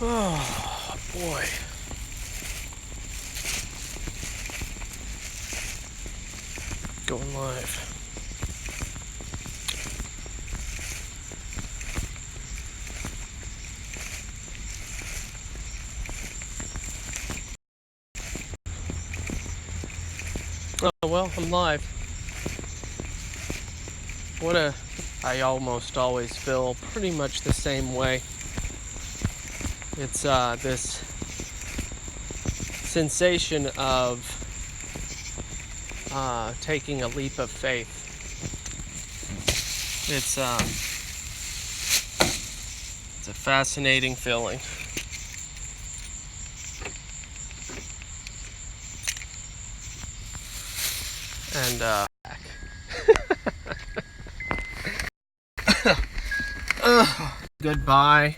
Oh, boy. Going live. Oh, well, I'm live. I almost always feel pretty much the same way. It's this sensation of taking a leap of faith. It's a fascinating feeling. And goodbye.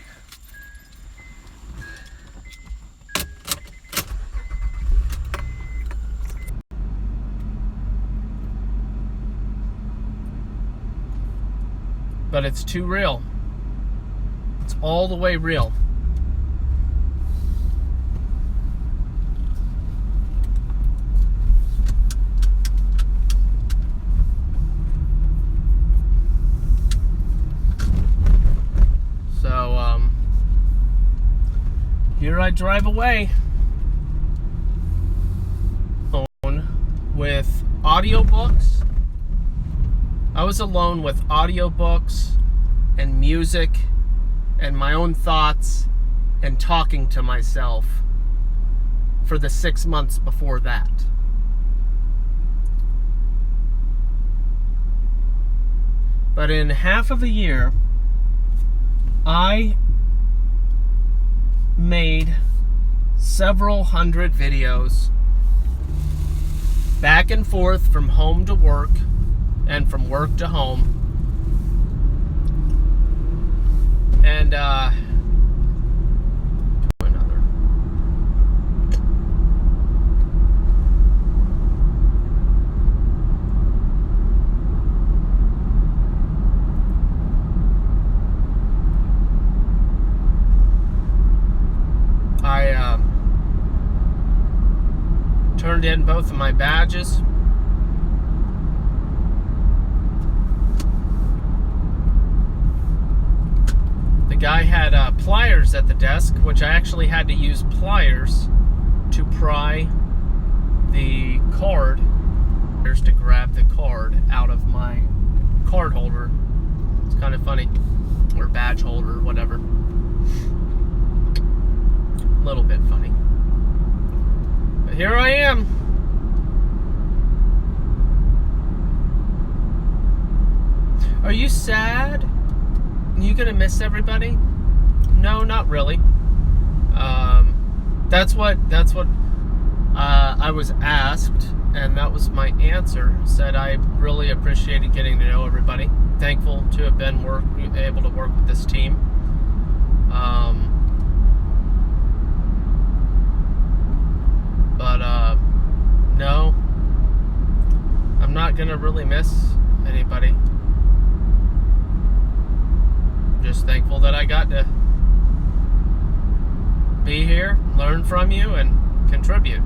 But it's too real. It's all the way real. So, here I drive away with audiobooks. I was alone with audiobooks and music and my own thoughts and talking to myself for the 6 months before that. But in half of a year, I made several hundred videos back and forth from home to work and from work to home. And I turned in both of my badges. The guy had pliers at the desk, which I actually had to use pliers to pry the card. There's to grab the card out of my card holder. It's kind of funny, or badge holder, whatever. A little bit funny. But here I am. Are you sad? You gonna miss everybody? No, not really. That's what I was asked, and that was my answer. Said I really appreciated getting to know everybody. Thankful to have been able to work with this team. But no, I'm not gonna really miss anybody. Just thankful that I got to be here, learn from you, and contribute.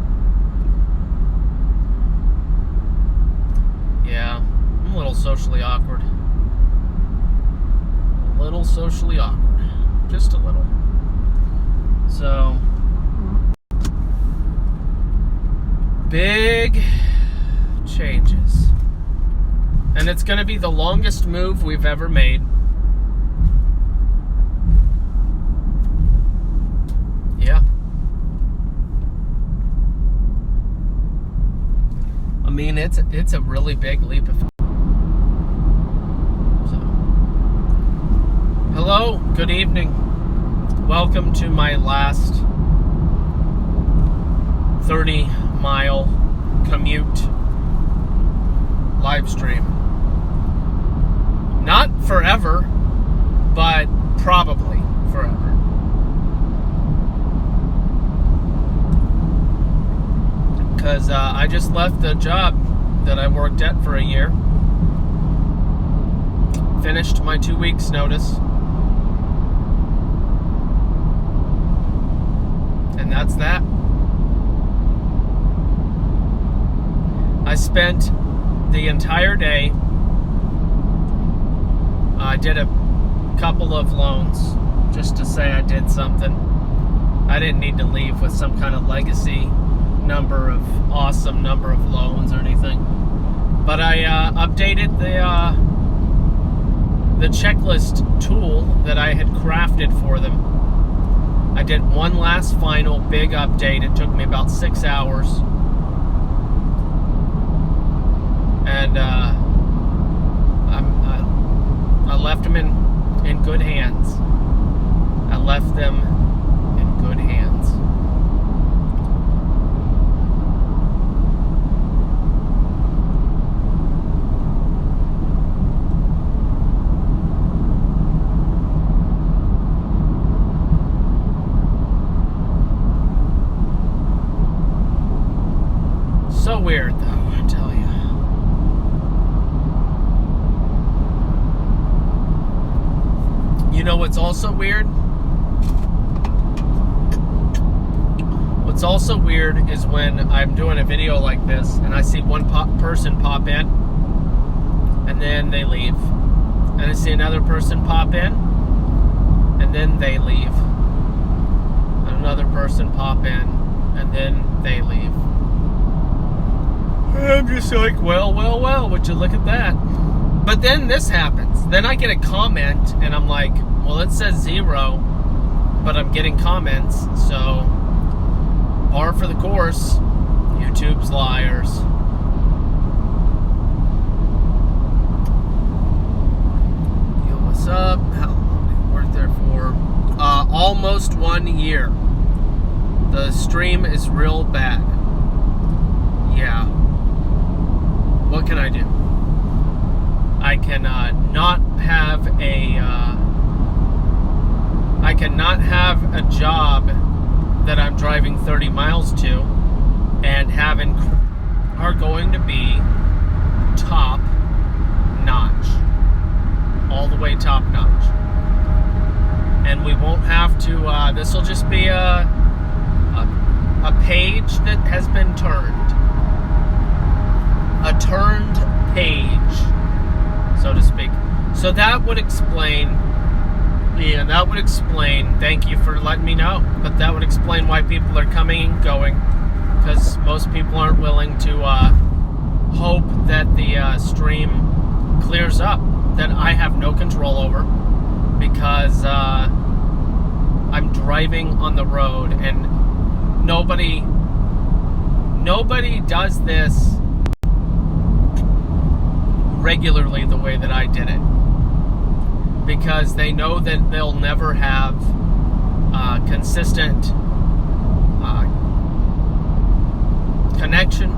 Yeah, I'm a little socially awkward. Just a little. So, big changes. And it's going to be the longest move we've ever made. Yeah. I mean, it's a really big leap of faith. So, hello, good evening. Welcome to my last 30-mile commute live stream. Not forever, but probably forever. Because I just left the job that I worked at for a year. Finished my 2 weeks notice. And that's that. I spent the entire day. I did a couple of loans just to say I did something. I didn't need to leave with some kind of legacy awesome number of loans or anything. But I updated the checklist tool that I had crafted for them. I did one last final big update. It took me about 6 hours. And I left them in good hands. I left them in good hands. So weird, though, I tell you. You know what's also weird? What's also weird is when I'm doing a video like this and I see one person pop in and then they leave. And I see another person pop in and then they leave. And another person pop in and then they leave. I'm just like, well, would you look at that? But then this happens. Then I get a comment, and I'm like, well, it says 0, but I'm getting comments, so par for the course. YouTube's liars. Yo, what's up? How long did you work there for? Almost 1 year. The stream is real bad. Yeah. What can I do? I cannot have a job that I'm driving 30 miles to and are going to be top notch, all the way top notch, and we won't have to. This will just be a page that has been turned. A turned page, so to speak. So that would explain, thank you for letting me know, but that would explain why people are coming and going, because most people aren't willing to hope that the stream clears up, that I have no control over, because I'm driving on the road, and nobody does this regularly the way that I did it, because they know that they'll never have consistent connection,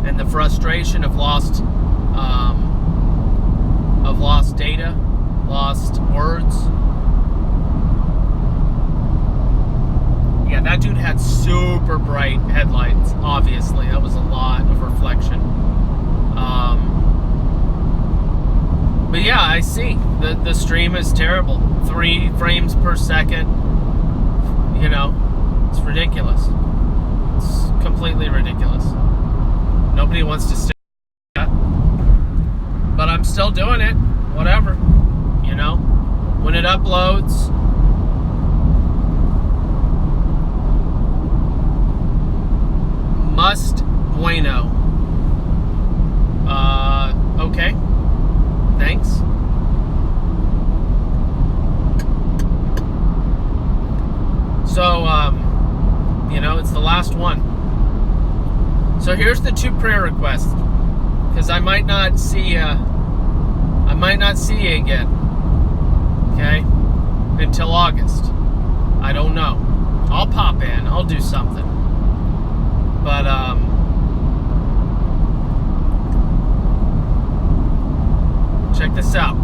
and the frustration of lost data, lost words. Yeah, that dude had super bright headlights. Obviously, that was a lot of reflection. But yeah, I see. The stream is terrible. 3 frames per second. You know, it's ridiculous. It's completely ridiculous. Nobody wants to stay with that. But I'm still doing it. Whatever. You know, when it uploads. Must bueno. Okay. Thanks. So, you know, it's the last one. So here's the 2 prayer requests, because I might not see you again. Okay? Until August. I don't know. I'll pop in. I'll do something. But, check this out.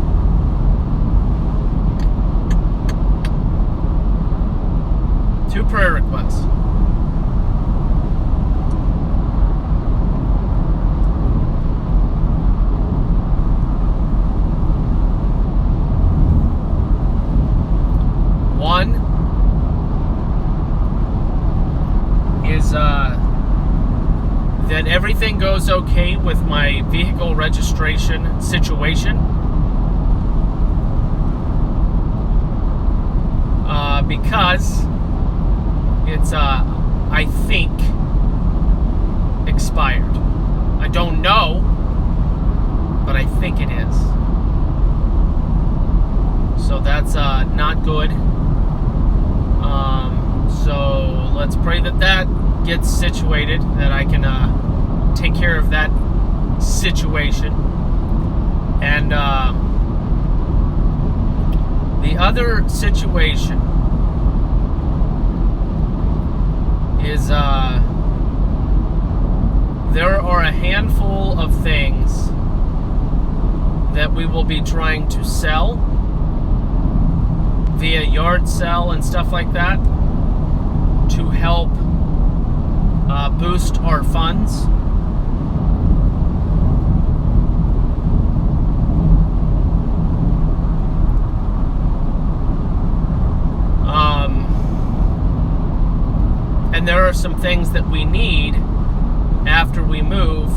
Two prayer requests. One, is that everything goes okay with my vehicle registration situation. Because it's, I think, expired. I don't know, but I think it is. So that's not good. So let's pray that that gets situated, that I can take care of that situation. And the other situation is there are a handful of things that we will be trying to sell via yard sale and stuff like that to help boost our funds. And there are some things that we need after we move.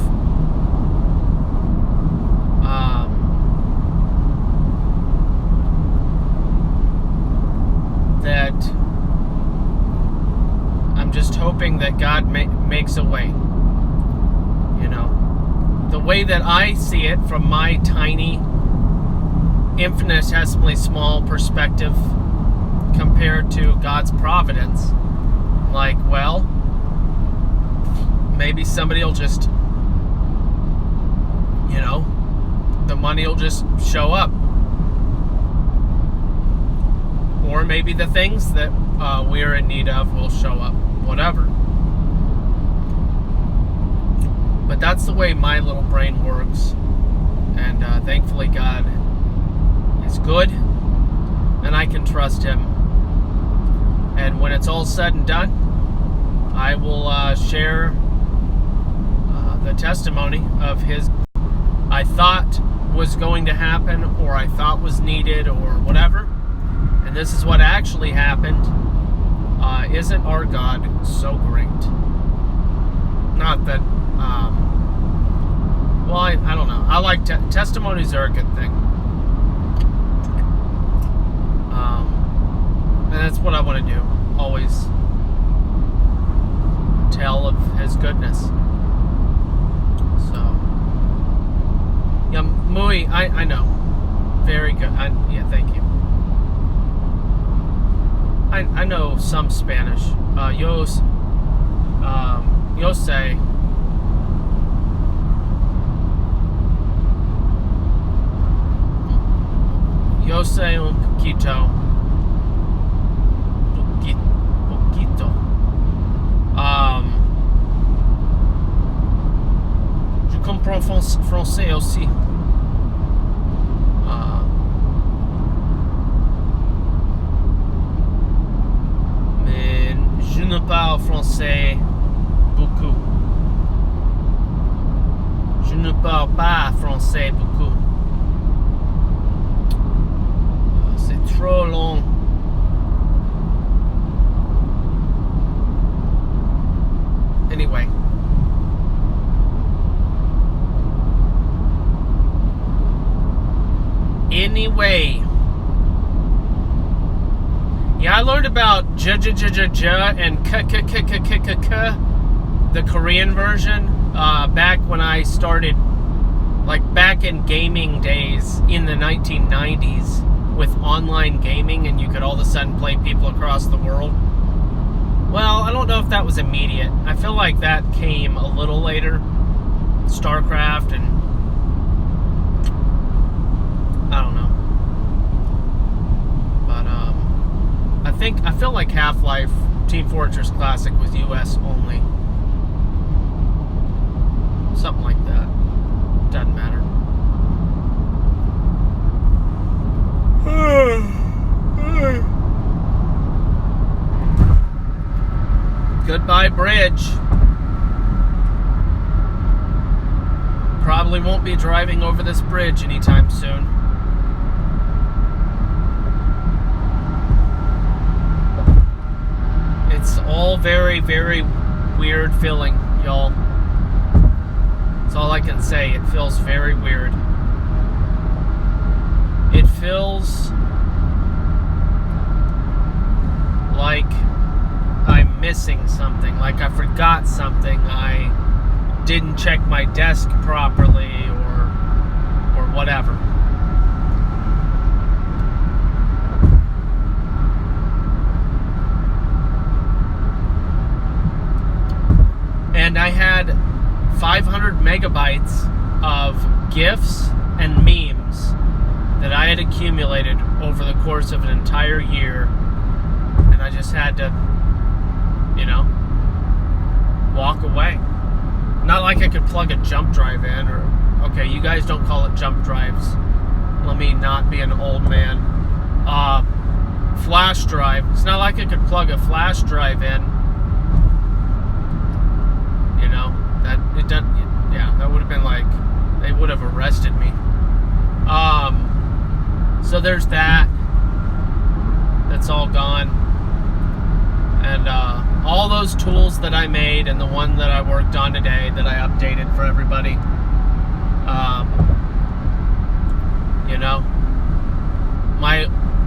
That I'm just hoping that God makes a way. You know, the way that I see it from my tiny, infinitesimally small perspective compared to God's providence. Like, well, maybe somebody will just, you know, the money will just show up. Or maybe the things that we're in need of will show up. Whatever. But that's the way my little brain works. And thankfully God is good. And I can trust Him. And when it's all said and done, I will share the testimony of His I thought was going to happen, or I thought was needed, or whatever. And this is what actually happened. Isn't our God so great? Not that, well, I don't know. I like testimonies are a good thing. And that's what I want to do. Always tell of His goodness. So, yeah, muy, I know. Very good. Yeah, thank you. I know some Spanish. Yo sé. Yo sé un poquito. Poquito. Je comprends français aussi. Je ne parle français beaucoup. Je ne parle pas français beaucoup. C'est trop long. Anyway. Yeah, I learned about j and k, the Korean version, back when I started, like back in gaming days in the 1990s with online gaming, and you could all of a sudden play people across the world. Well, I don't know if that was immediate. I feel like that came a little later. StarCraft and I don't know. But I feel like Half-Life Team Fortress Classic was US only. Something like that. Doesn't matter. Goodbye, bridge. Probably won't be driving over this bridge anytime soon. It's all very, very weird feeling, y'all. That's all I can say. It feels very weird. It feels like I'm missing something, like I forgot something, I didn't check my desk properly, or whatever. And I had 500 megabytes of GIFs and memes that I had accumulated over the course of an entire year, and I just had to, walk away. Not like I could plug a jump drive in, or, okay, you guys don't call it jump drives. Let me not be an old man. Flash drive. It's not like I could plug a flash drive in. That would have been like, they would have arrested me. So there's that. That's all gone. And all those tools that I made and the one that I worked on today that I updated for everybody,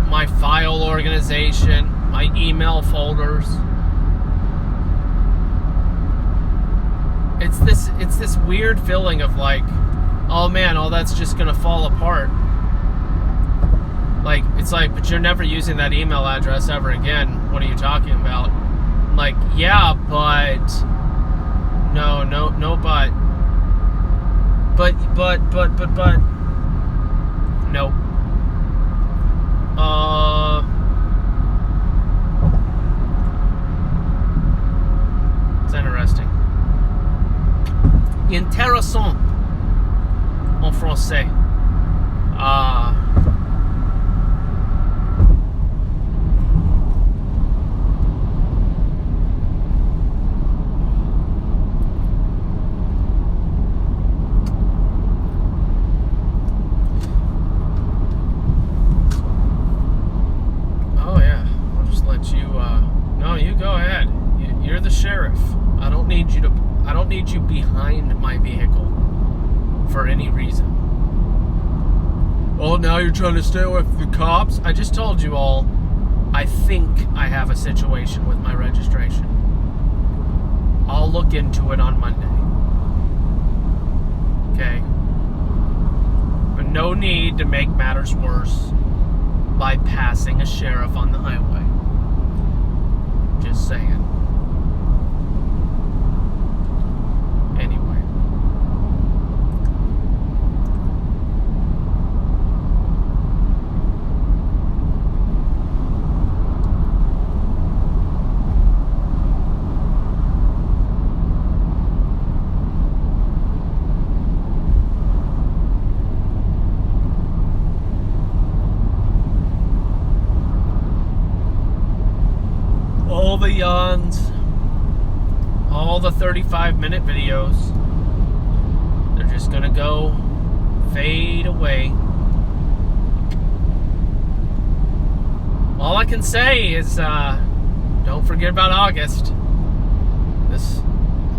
my file organization, my email folders. It's this weird feeling of like, oh man, all that's just gonna fall apart. Like, it's like, but you're never using that email address ever again. What are you talking about? I'm like, yeah, but no, but nope. It's interesting. Intéressant en français. Oh yeah, I'll just let you. No, you go ahead. You're the sheriff. I don't need you behind my vehicle for any reason. Oh, now you're trying to stay with the cops? I just told you all, I think I have a situation with my registration. I'll look into it on Monday. Okay? But no need to make matters worse by passing a sheriff on the highway. Just saying. All the yawns, all the 35-minute videos, they're just gonna go fade away. All I can say is, don't forget about August. This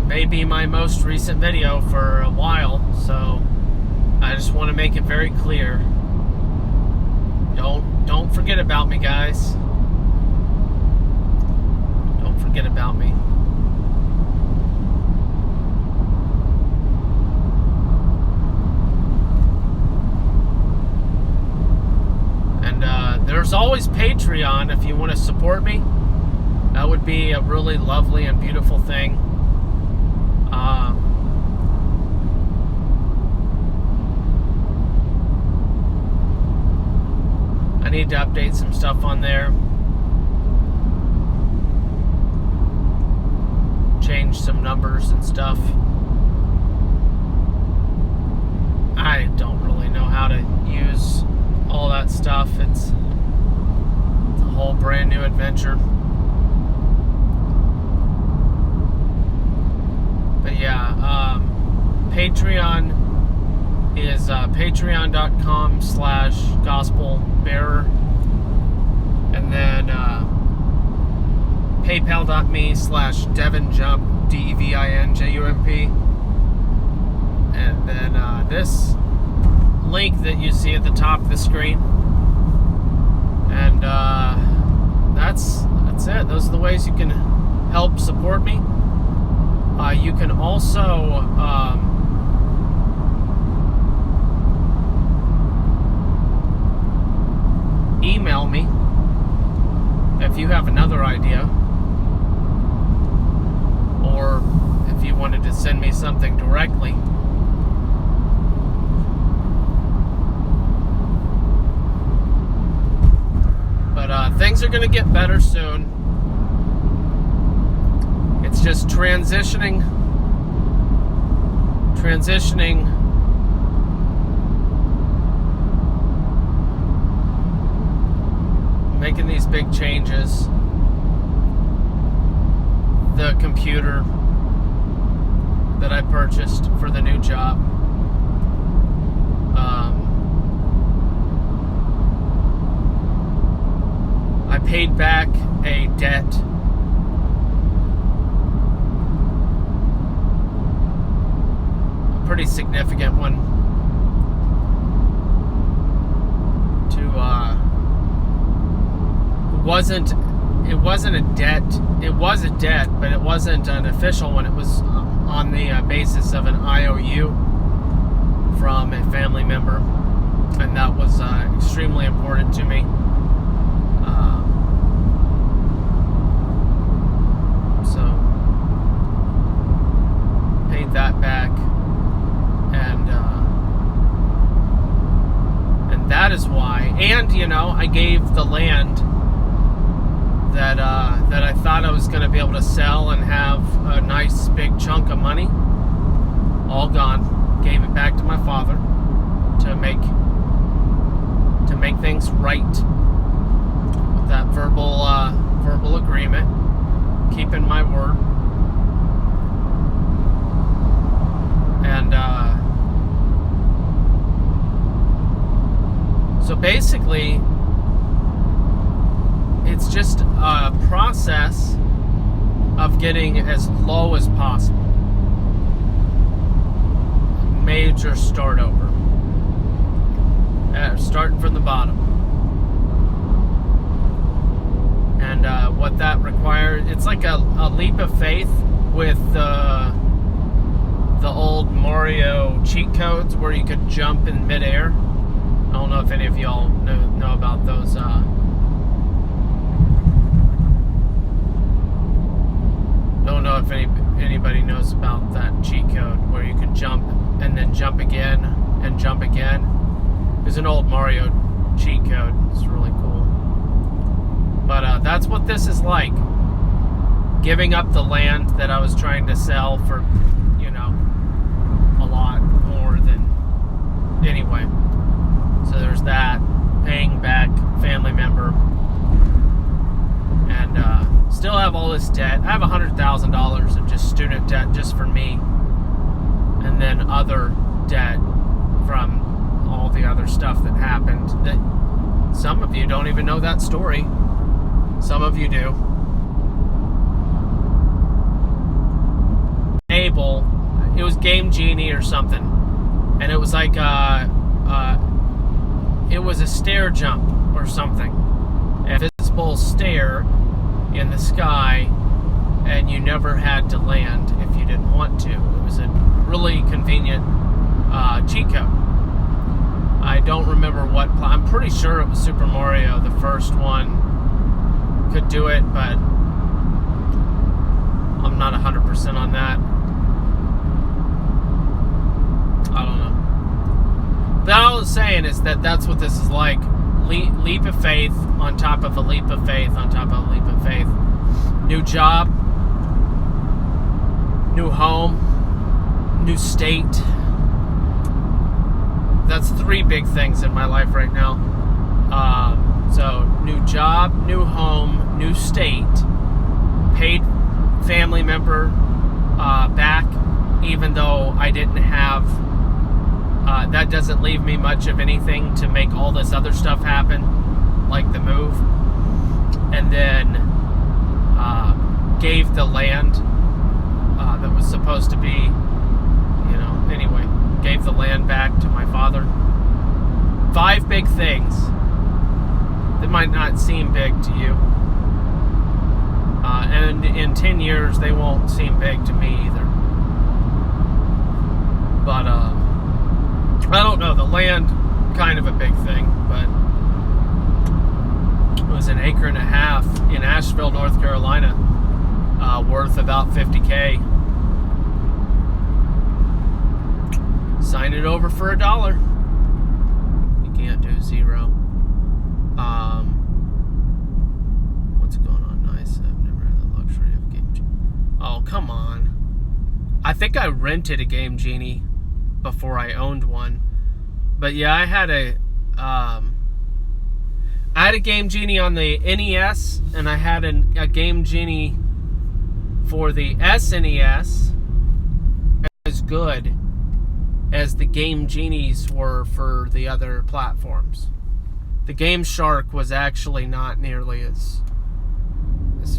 may be my most recent video for a while, so I just want to make it very clear. Don't forget about me, guys. Forget about me. And there's always Patreon if you want to support me. That would be a really lovely and beautiful thing. I need to update some stuff on there. Change some numbers and stuff. I don't really know how to use all that stuff. It's a whole brand new adventure. But yeah, Patreon is patreon.com/gospelbearer, and then paypal.me/DevinJump, DEVINJUMP. And then this link that you see at the top of the screen. And that's it. Those are the ways you can help support me. You can also email me if you have another idea, or if you wanted to send me something directly. But things are going to get better soon. It's just transitioning, making these big changes. The computer that I purchased for the new job. I paid back a debt. A pretty significant one. It wasn't a debt. It was a debt, but it wasn't an official one. It was on the basis of an IOU from a family member, and that was extremely important to me. So paid that back, and that is why. And I gave the land that I thought I was going to be able to sell and have a nice big chunk of money, all gone. Gave it back to my father to make things right with that verbal agreement, keeping my word. And so basically, it's just a process of getting as low as possible. Major start over. Starting from the bottom. And what that requires, it's like a leap of faith with the old Mario cheat codes where you could jump in midair. I don't know if any of y'all know about those. Don't know if anybody knows about that cheat code where you can jump and then jump again and jump again. It's an old Mario cheat code. It's really cool. But that's what this is like. Giving up the land that I was trying to sell for, a lot more than... Anyway. So there's that. Paying back family member. And still have all this debt. I have $100,000 of just student debt just for me. And then other debt from all the other stuff that happened that some of you don't even know that story. Some of you do. It was Game Genie or something, and it was like it was a stair jump or something, a visible stair in the sky, and you never had to land if you didn't want to. It was a really convenient cheat code. I don't remember what. I'm pretty sure it was Super Mario, the first one, could do it, but I'm not 100% on that. I don't know. But all I was saying is that that's what this is like. Leap of faith on top of a leap of faith on top of a leap of faith. New job, new home, new state. That's 3 big things in my life right now. So new job, new home, new state, paid family member back, even though I didn't have, that doesn't leave me much of anything to make all this other stuff happen, like the move. And then gave the land that was supposed to be, anyway, gave the land back to my father. 5 big things that might not seem big to you. And in 10 years, they won't seem big to me either. But, I don't know, the land, kind of a big thing, but it was an acre and a half in Asheville, North Carolina, worth about $50K. Sign it over for $1. You can't do 0. What's going on? Nice. I've never had the luxury of Game Genie. Oh, come on. I think I rented a Game Genie before I owned one. But yeah, I had a Game Genie on the NES, and I had a Game Genie for the SNES, as good as the Game Genies were for the other platforms. The Game Shark was actually not nearly as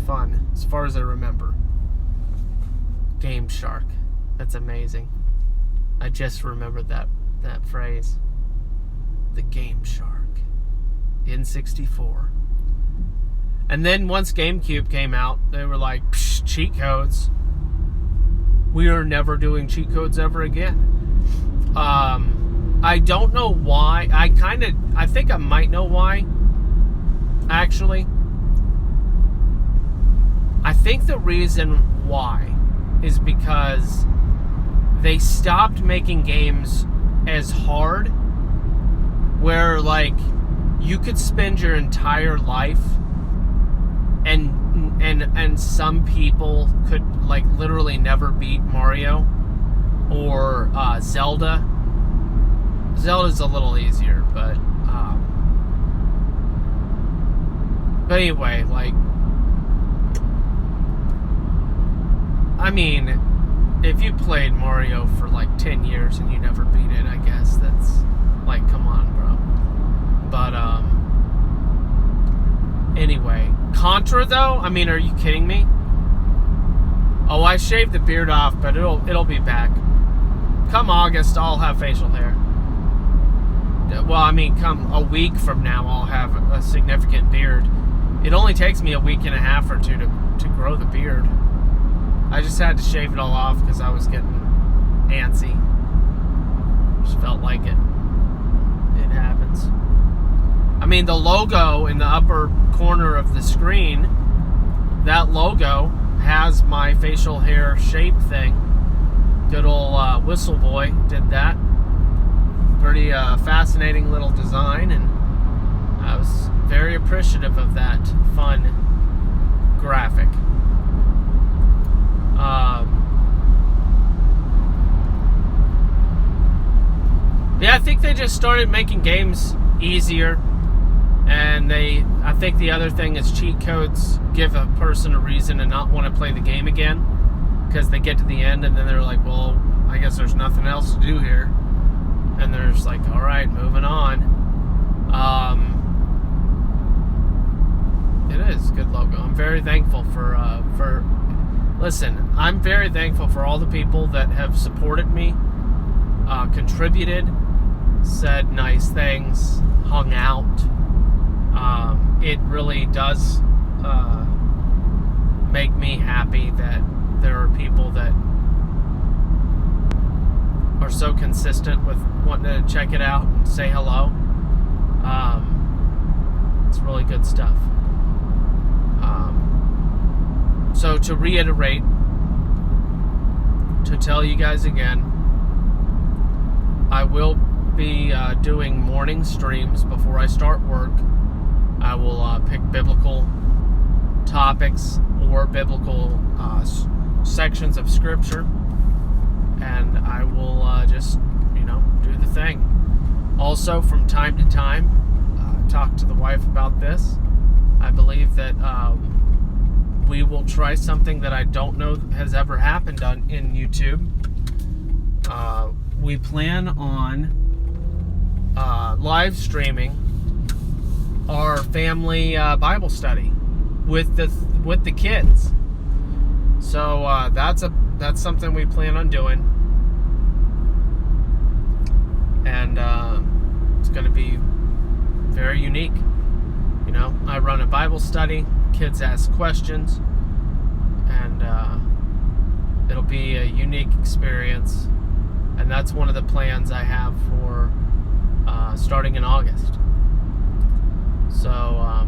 fun, as far as I remember. Game Shark. That's amazing. I just remembered that phrase. The Game Shark. N64. And then once GameCube came out, they were like, psh, cheat codes. We are never doing cheat codes ever again. I don't know why. I think I might know why. Actually, I think the reason why is because they stopped making games as hard, where like you could spend your entire life and some people could like literally never beat Mario or Zelda. Zelda's a little easier, but anyway, like, I mean, if you played Mario for like 10 years and you never beat it, I guess that's like, come on, bro. But anyway, Contra though, I mean, are you kidding me? Oh, I shaved the beard off, but it'll be back. Come August, I'll have facial hair. Well, I mean, come a week from now, I'll have a significant beard. It only takes me a week and a half or two to grow the beard. I just had to shave it all off because I was getting antsy. Just felt like it. It happens. I mean, the logo in the upper corner of the screen, that logo has my facial hair shape thing. Good old Whistle Boy did that. Pretty fascinating little design, and I was very appreciative of that fun graphic. Yeah, I think they just started making games easier, and I think the other thing is cheat codes give a person a reason to not want to play the game again, because they get to the end and then they're like, well, I guess there's nothing else to do here. And they're just like, all right, moving on. It is a good logo. I'm very thankful for listen, I'm very thankful for all the people that have supported me, contributed, said nice things, hung out. It really does make me happy that there are people that are so consistent with wanting to check it out and say hello. It's really good stuff. So to reiterate, to tell you guys again, I will be doing morning streams before I start work. I will pick biblical topics or biblical sections of scripture, and I will just, do the thing. Also, from time to time, talk to the wife about this. I believe that we will try something that I don't know has ever happened in YouTube. We plan on live streaming our family Bible study with the kids. So that's something we plan on doing, and it's going to be very unique. You know, I run a Bible study, kids ask questions, and it'll be a unique experience. And that's one of the plans I have for starting in August. So,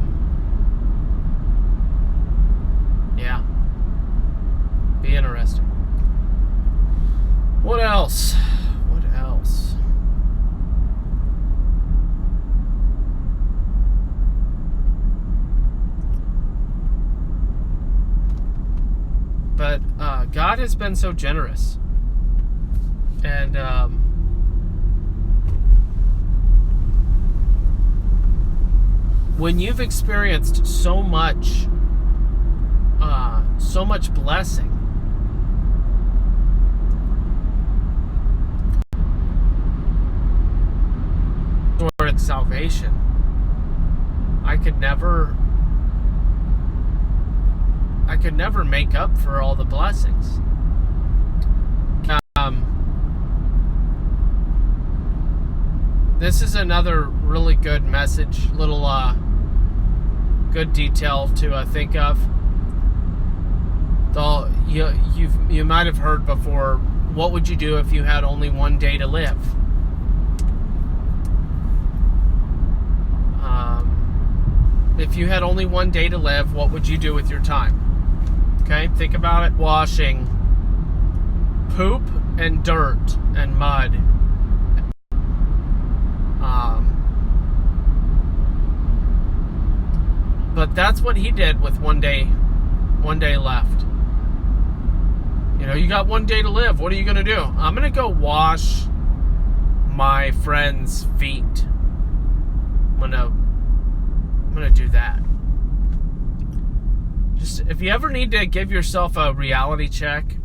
yeah, be interesting. What else? What else? But God has been so generous. And when you've experienced so much blessing, toward salvation, I could never make up for all the blessings. This is another really good message, little good detail to think of. You might have heard before, what would you do if you had only one day to live? If you had only one day to live, what would you do with your time? Okay, think about it. Washing poop and dirt and mud. But that's what he did with one day left. You know, you got one day to live. What are you going to do? I'm going to go wash my friend's feet. I'm going to do that. Just, if you ever need to give yourself a reality check,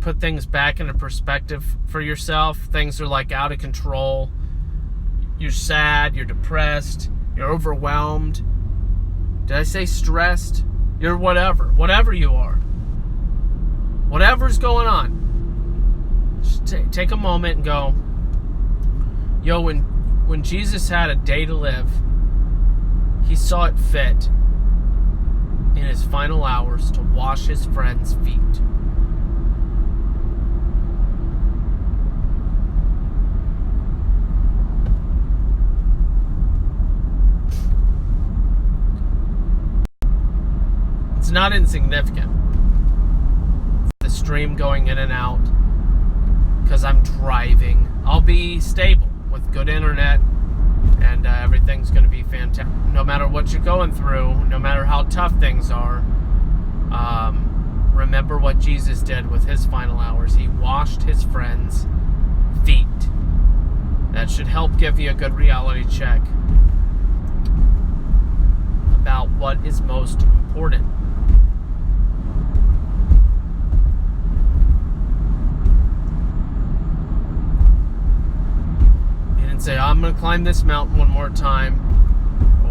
put things back into perspective for yourself, things are like out of control, you're sad, you're depressed, you're overwhelmed, did I say stressed? You're whatever you are, whatever's going on, just take a moment and go, yo, when Jesus had a day to live, he saw it fit in his final hours to wash his friends' feet. It's not insignificant. The stream going in and out because I'm driving. I'll be stable with good internet, and everything's going to be fantastic. No matter what you're going through, no matter how tough things are, remember what Jesus did with his final hours. He washed his friends' feet. That should help give you a good reality check about what is most important. Say, I'm going to climb this mountain one more time,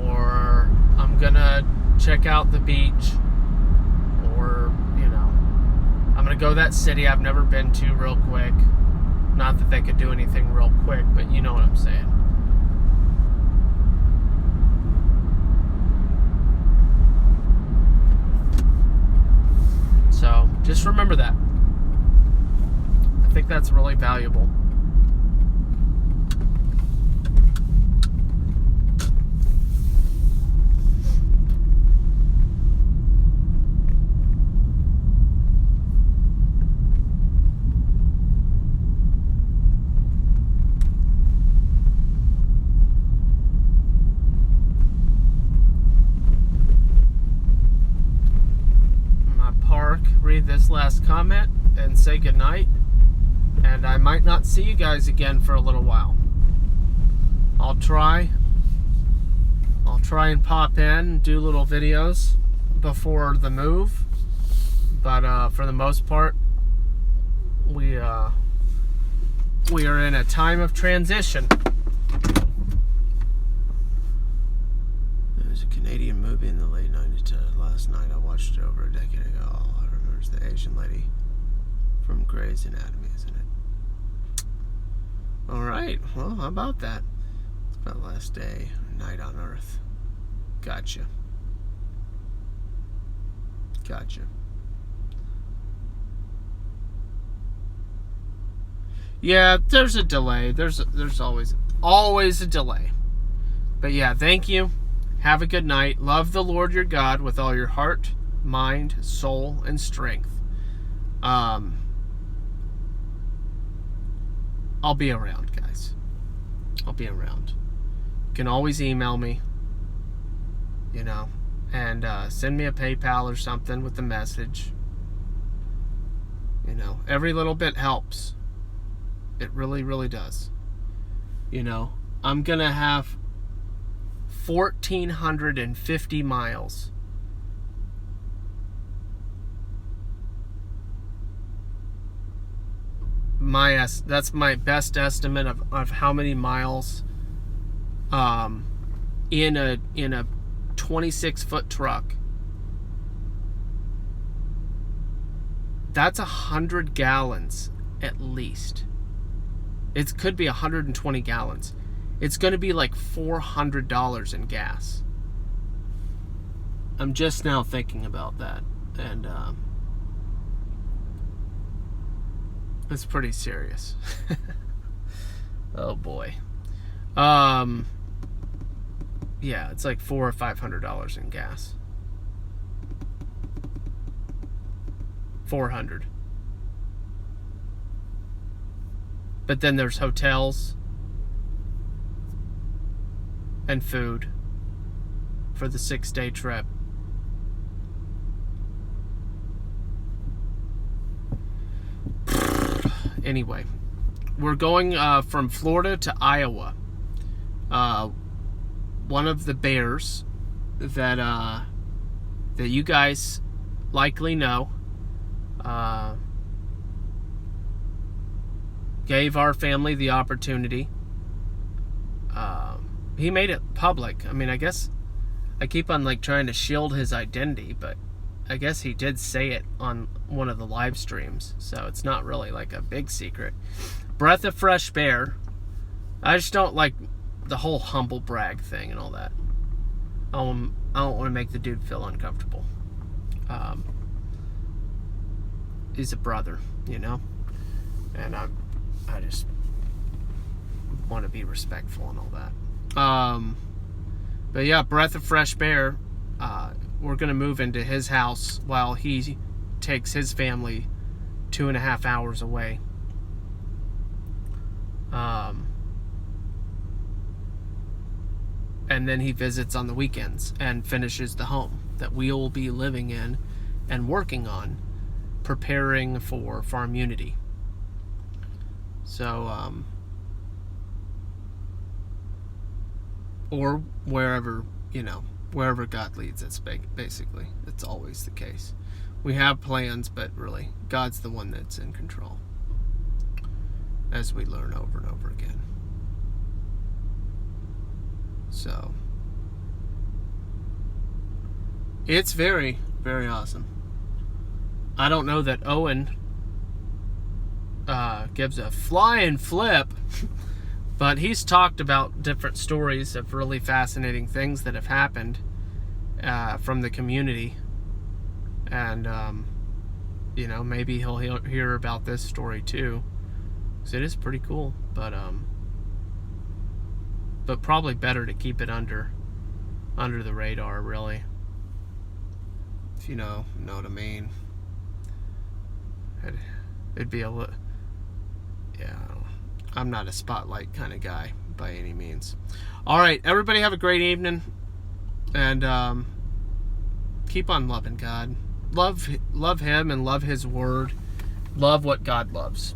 or I'm going to check out the beach, or, you know, I'm going to go to that city I've never been to real quick. Not that they could do anything real quick, but you know what I'm saying. So, just remember that. I think that's really valuable. Read this last comment and say goodnight, and I might not see you guys again for a little while. I'll try and pop in and do little videos before the move, but for the most part we are in a time of transition. There was a Canadian movie in the late 90s last night. I watched it over a decade ago. I remember Where's the Asian lady from Grey's Anatomy, isn't it? All right. Well, how about that? It's about last day, night on Earth. Gotcha. Yeah, there's a delay. There's always a delay. But yeah, thank you. Have a good night. Love the Lord your God with all your heart, mind, soul, and strength. I'll be around, guys. I'll be around. You can always email me, and send me a PayPal or something with the message. Every little bit helps. It really, really does. I'm going to have 1,450 miles. That's my best estimate of how many miles in a 26-foot truck. That's 100 gallons at least. It could be 120 gallons. It's going to be like $400 in gas. I'm just now thinking about that, and it's pretty serious. Oh boy. Yeah, it's like $400 or $500 in gas. 400. But then there's hotels and food for the 6-day trip. Anyway, we're going from Florida to Iowa. One of the bears that you guys likely know gave our family the opportunity. He made it public. I mean, I guess I keep on trying to shield his identity, but I guess he did say it on one of the live streams, so it's not really like a big secret. Breath of Fresh Bear. I just don't like the whole humble brag thing and all that. I don't want to make the dude feel uncomfortable. He's a brother, and I just want to be respectful and all that. But yeah, Breath of Fresh Bear. We're going to move into his house while he takes his family 2.5 hours away. And then he visits on the weekends and finishes the home that we will be living in and working on, preparing for Farm Unity. So, or wherever God leads us, basically. It's always the case. We have plans, but really, God's the one that's in control, as we learn over and over again. So, it's very, very awesome. I don't know that Owen gives a flying flip, but he's talked about different stories of really fascinating things that have happened from the community. And, maybe he'll hear about this story too. Because it is pretty cool. But probably better to keep it under the radar, really. If you know what I mean. It'd be a little... Yeah, I'm not a spotlight kind of guy by any means. All right, everybody have a great evening, and keep on loving God. Love Him and love His Word. Love what God loves.